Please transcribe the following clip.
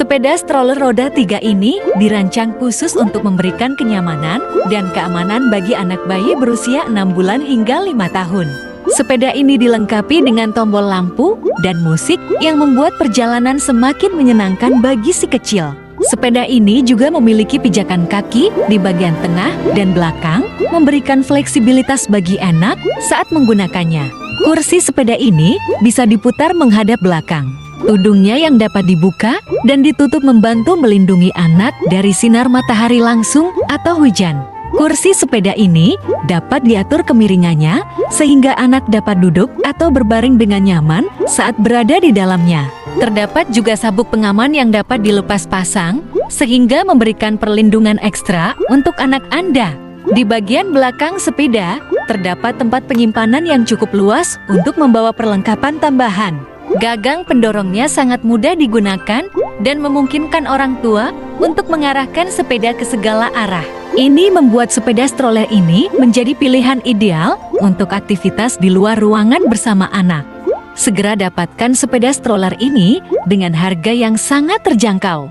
Sepeda stroller roda 3 ini dirancang khusus untuk memberikan kenyamanan dan keamanan bagi anak bayi berusia 6 bulan hingga 5 tahun. Sepeda ini dilengkapi dengan tombol lampu dan musik yang membuat perjalanan semakin menyenangkan bagi si kecil. Sepeda ini juga memiliki pijakan kaki di bagian tengah dan belakang, memberikan fleksibilitas bagi anak saat menggunakannya. Kursi sepeda ini bisa diputar menghadap belakang. Tudungnya yang dapat dibuka dan ditutup membantu melindungi anak dari sinar matahari langsung atau hujan. Kursi sepeda ini dapat diatur kemiringannya sehingga anak dapat duduk atau berbaring dengan nyaman saat berada di dalamnya. Terdapat juga sabuk pengaman yang dapat dilepas pasang sehingga memberikan perlindungan ekstra untuk anak Anda. Di bagian belakang sepeda terdapat tempat penyimpanan yang cukup luas untuk membawa perlengkapan tambahan. Gagang pendorongnya sangat mudah digunakan dan memungkinkan orang tua untuk mengarahkan sepeda ke segala arah. Ini membuat sepeda stroller ini menjadi pilihan ideal untuk aktivitas di luar ruangan bersama anak. Segera dapatkan sepeda stroller ini dengan harga yang sangat terjangkau.